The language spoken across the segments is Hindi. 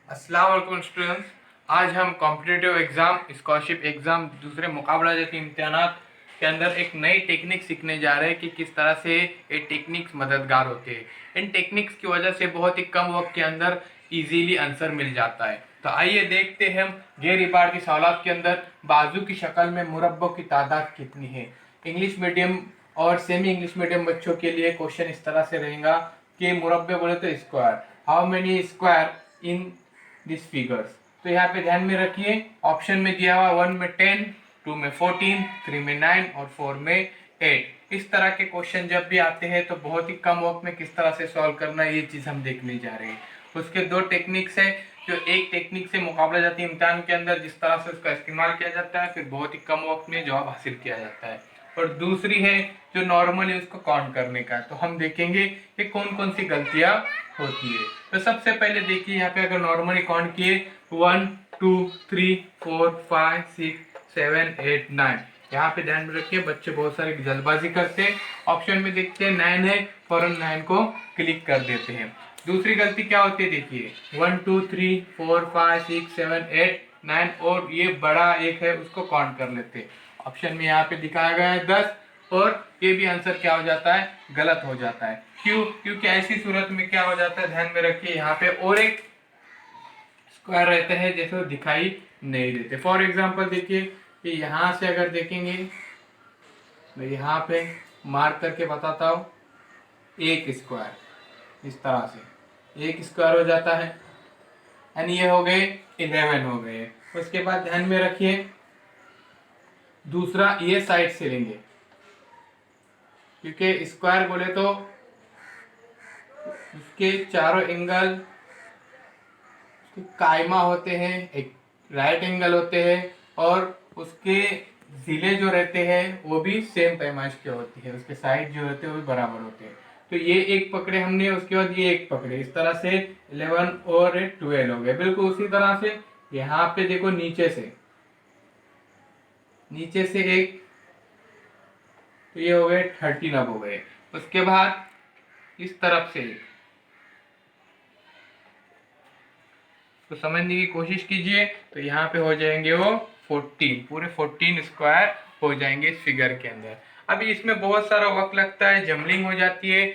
अस्सलाम वालेकुम स्टूडेंट्स। आज हम कॉम्पिटिटिव एग्ज़ाम, स्कॉलरशिप एग्ज़ाम, दूसरे मुकाबला जाती इम्तिहानात के अंदर एक नई टेक्निक सीखने जा रहे हैं कि किस तरह से ये टेक्निक्स मददगार होते हैं। इन टेक्निक्स की वजह से बहुत ही कम वक्त के अंदर इजीली आंसर मिल जाता है। तो आइए देखते हैं हम गैर इबारती सवालात के अंदर बाजू की शक्ल में मुरब्बों की तादाद कितनी है। इंग्लिश मीडियम और सेमी इंग्लिश मीडियम बच्चों के लिए क्वेश्चन इस तरह से रहेगा कि मुरब्बे बोले तो square, how many square in this figures. तो यहाँ पे ध्यान में रखिए, ऑप्शन में दिया हुआ 1 में 10, 2 में 14, 3 में 9 और 4 में 8। इस तरह के क्वेश्चन जब भी आते हैं तो बहुत ही कम वक्त में किस तरह से सॉल्व करना है, ये चीज़ हम देखने जा रहे हैं। उसके दो टेक्निक्स है। जो एक टेक्निक से मुकाबला जाती है इम्तिहान के अंदर, जिस तरह से उसका इस्तेमाल किया जाता है, फिर बहुत ही कम वक्त में जवाब हासिल किया जाता है। और दूसरी है जो नॉर्मली उसको काउंट करने का है। तो हम देखेंगे कि कौन कौन सी गलतियां होती है। तो सबसे पहले देखिए यहाँ पे अगर नॉर्मली काउंट किए 1 2 3 4 5 6 7 8 9, यहाँ पे ध्यान में रखिए बच्चे बहुत सारे जल्दबाजी करते हैं। ऑप्शन में देखते हैं 9 है, फौरन 9 को क्लिक कर देते हैं। दूसरी गलती क्या होती है देखिए 1 2 3 4 5 6 7 8 9 और ये बड़ा एक है उसको काउंट कर लेते हैं। ऑप्शन में यहाँ पे दिखाया गया है 10 और ये भी आंसर क्या हो जाता है, गलत हो जाता है। क्यों? क्योंकि ऐसी सूरत में क्या हो जाता है, ध्यान में रखिए यहाँ पे और एक स्क्वायर रहते हैं जैसे वो दिखाई नहीं देते। फॉर एग्जांपल देखिए कि यहाँ से अगर देखेंगे, मैं यहाँ पे मार्क करके बताता हूँ, एक स्क्वायर इस तरह से एक स्क्वायर हो जाता है यानी ये हो गए 11 हो गए। उसके बाद ध्यान में रखिए दूसरा ये साइड से लेंगे क्योंकि स्क्वायर बोले तो उसके चारों एंगल कायमा होते हैं, एक राइट एंगल होते हैं और उसके जिले जो रहते हैं वो भी सेम पैमाइश के होती है, उसके साइड जो रहते हैं वो भी बराबर होते हैं। तो ये एक पकड़े हमने, उसके बाद ये एक पकड़े, इस तरह से 11 और 12 हो गए। बिल्कुल उसी तरह से यहाँ पे देखो नीचे से एक, तो ये हो गए 13 अब हो गए। उसके बाद इस तरफ से तो समझने की कोशिश कीजिए, तो यहाँ पे हो जाएंगे वो 14, पूरे 14 स्क्वायर हो जाएंगे इस फिगर के अंदर। अभी इसमें बहुत सारा वक्त लगता है, जमलिंग हो जाती है,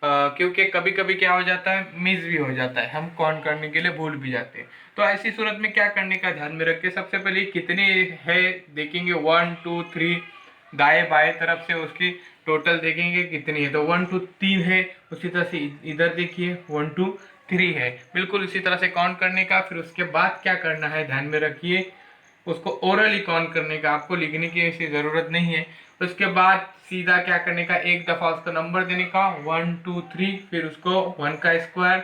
क्योंकि कभी कभी क्या हो जाता है, मिस भी हो जाता है, हम काउंट करने के लिए भूल भी जाते हैं। तो ऐसी सूरत में क्या करने का ध्यान में रखिए, सबसे पहले कितने है देखेंगे, 1 2 3, दाएं बाएं तरफ से उसकी टोटल देखेंगे कितनी है। तो 1 2 3 है, उसी तरह से इधर देखिए 1 2 3 है, बिल्कुल इसी तरह से काउंट करने का। फिर उसके बाद क्या करना है ध्यान में रखिए, उसको ओरली काउंट करने का, आपको लिखने की ऐसी जरूरत नहीं है। उसके बाद सीधा क्या करने का, एक दफा उसका नंबर देने का 1 2 3, फिर उसको 1 का स्क्वायर,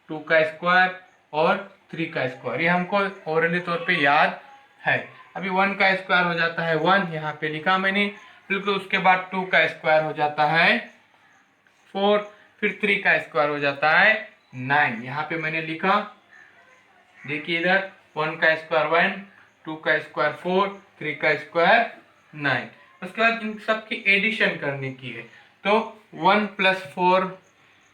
2 का स्क्वायर और 3 का स्क्वायर, ये हमको ओरली तौर पे याद है। अभी 1 का स्क्वायर हो जाता है 1, यहाँ पे लिखा मैंने बिल्कुल। उसके बाद 2 का स्क्वायर हो जाता है 4, फिर 3 का स्क्वायर हो जाता है 9, यहाँ पे मैंने लिखा। देखिए इधर 1 का स्क्वायर 1, 2 का स्क्वायर 4, 3 का स्क्वायर 9। उसके बाद इन सब की एडिशन करने की है। तो 1 + 4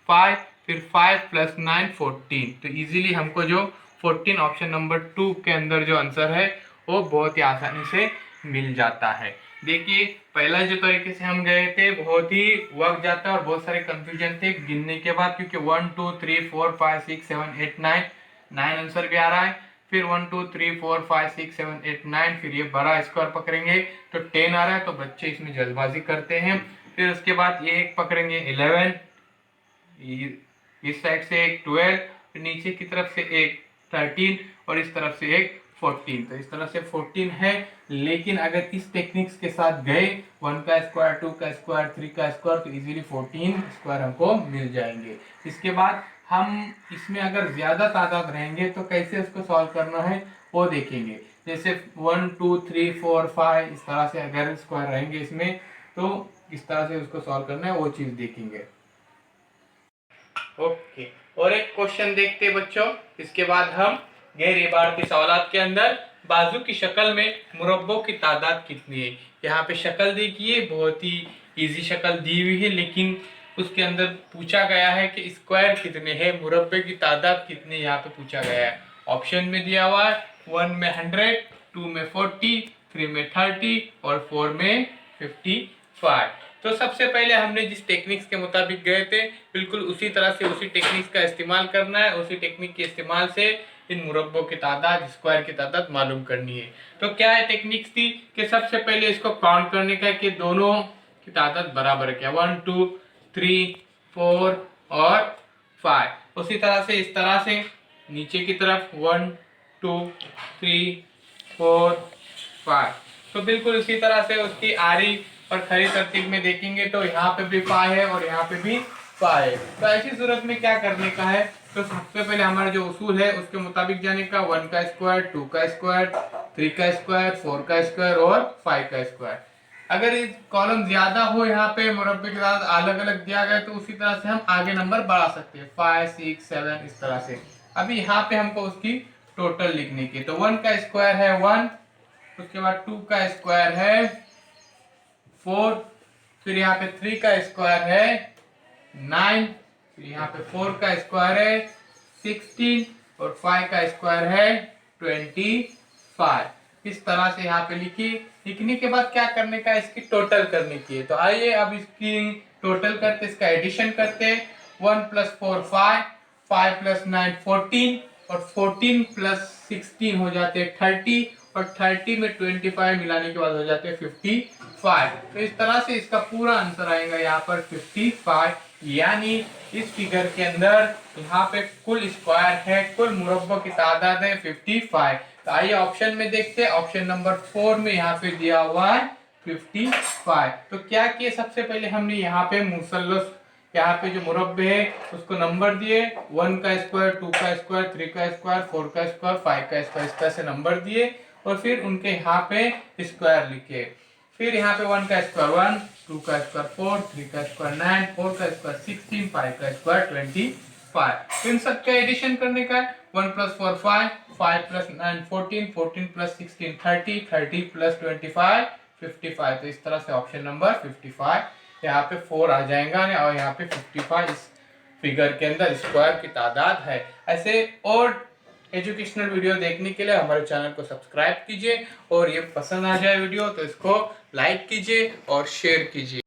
5, फिर 5 + 9 14। तो इजीली हमको जो 14 ऑप्शन नंबर 2 के अंदर जो आंसर है वो बहुत ही आसानी से मिल जाता है। देखिए पहला जो तरीके से हम गए थे बहुत ही वक्त जाता है और बहुत सारे कंफ्यूजन थे गिनने के बाद, क्योंकि 1 2 3 4 5 6 7 8 9 आंसर भी आ रहा है। फिर 1 2 3 4 5 6 7 8 9, फिर ये बड़ा स्क्वायर पकड़ेंगे तो 10 आ रहा है, तो बच्चे इसमें जल्दबाजी करते हैं। फिर उसके बाद ये एक पकड़ेंगे 11, इस साइड से एक 12, फिर नीचे की तरफ से एक 13 और इस तरफ से एक 14। तो इस तरह से 14 है। लेकिन अगर इस टेक्निक्स के साथ गए 1 का स्क्वायर, 2 का स्क्वायर, 3 का स्क्वायर, तो इजीली 14 स्क्वायर हमको मिल जाएंगे। इसके बाद हम इसमें अगर ज्यादा तादाद रहेंगे तो कैसे उसको सॉल्व करना है वो देखेंगे। जैसे 1 2 3 4 5 इस तरह से अगर स्क्वायर रहेंगे इसमें, तो इस तरह से उसको सॉल्व करना है वो चीज देखेंगे। ओके, और एक क्वेश्चन देखते हैं बच्चों, इसके बाद हम गैर इबारती सवालात के अंदर बाजू की शक्ल में मुरब्बों की तादाद कितनी है। यहाँ पे शक्ल देखिए, बहुत ही इजी शक्ल दी हुई है, लेकिन उसके अंदर पूछा गया है कि स्क्वायर कितने हैं, मुरब्बे की तादाद कितनी, यहाँ पे पूछा गया है। ऑप्शन में दिया हुआ है 1 में 100, 2 में 40, 3 में 30 और 4 में 55। तो सबसे पहले हमने जिस टेक्निक्स के मुताबिक गए थे बिल्कुल उसी तरह से उसी टेक्निक्स का इस्तेमाल करना है। उसी टेक्निक के इस्तेमाल से इन मुरब्बों की तादाद, स्क्वायर की तादाद मालूम करनी है। तो क्या है टेक्निक्स थी कि सबसे पहले इसको काउंट करने का कि दोनों की तादाद बराबर है क्या, 1 2 3 4 और 5। उसी तरह से इस तरह से नीचे की तरफ 1 2 3 4 5। तो बिल्कुल इसी तरह से उसकी आरी और खरी तरतीब में देखेंगे तो यहाँ पे भी 5 है और यहाँ पे भी 5 है। तो ऐसी सूरत में क्या करने का है, तो सबसे पहले हमारा जो उसूल है उसके मुताबिक जाने का 1 का स्क्वायर, 2 का स्क्वायर, 3 का स्क्वायर, 4 का स्क्वायर और 5 का स्क्वायर। अगर ये कॉलम ज्यादा हो यहाँ पे मुरब्बे के साथ अलग अलग दिया गया तो उसी तरह से हम आगे नंबर बढ़ा सकते हैं 5 6 7 इस तरह से। अभी यहाँ पे हमको उसकी टोटल लिखने की, तो 1 का स्क्वायर है 1, उसके बाद 2 का स्क्वायर है 4, फिर यहाँ पे 3 का स्क्वायर है 9, फिर यहाँ पे 4 का स्क्वायर है 16 और 5 का स्क्वायर है 25। इस तरह से यहाँ पे लिखिए। लिखने के बाद क्या करने का, इसकी टोटल करने की है। तो आइए अब इसकी टोटल करते, इसका एडिशन करते। 1 + 4 5, 5 + 9 14 और 14 + 16 हो जाते हैं 30 और 30 में 25 मिलाने के बाद हो जाते हैं 55। तो इस तरह से इसका पूरा आंसर आएगा यहाँ पर 55। यानी इस फिगर के अंदर यहाँ पे कुल स्क्वायर है, कुल मुरब्बों की तादाद है 55। तो आइए ऑप्शन में देखते हैं। ऑप्शन नंबर 4 में यहाँ पे दिया हुआ है 55। तो क्या किए, सबसे पहले हमने यहाँ पे मुसल्लस, यहाँ पे जो मुरब्बे है उसको नंबर दिए, 1 का स्क्वायर, 2 का स्क्वायर, 3 का स्क्वायर, 4 का स्क्वायर, 5 का स्क्वायर, इस तरह से नंबर दिए और फिर उनके यहाँ पे स्क्वायर लिखे। फिर यहाँ पे 1 का स्क्वायर 1, 2 का स्क्वायर 4, 3 का स्क्वायर 9, 4 का स्क्वायर 16, 5 का स्क्वायर 25। इन सब का एडिशन करने का है। 1 + 4 5, 5 + 9 14, 14 + 16 30, 30 + 25 55। तो इस तरह से ऑप्शन नंबर 55 यहाँ पे 4 आ जाएगा और यहाँ पे 55 इस फिगर के अंदर स्क्वायर की तादाद है। ऐसे और एजुकेशनल वीडियो देखने के लिए हमारे चैनल को सब्सक्राइब कीजिए और ये पसंद आ जाए वीडियो तो इसको लाइक कीजिए और शेयर कीजिए।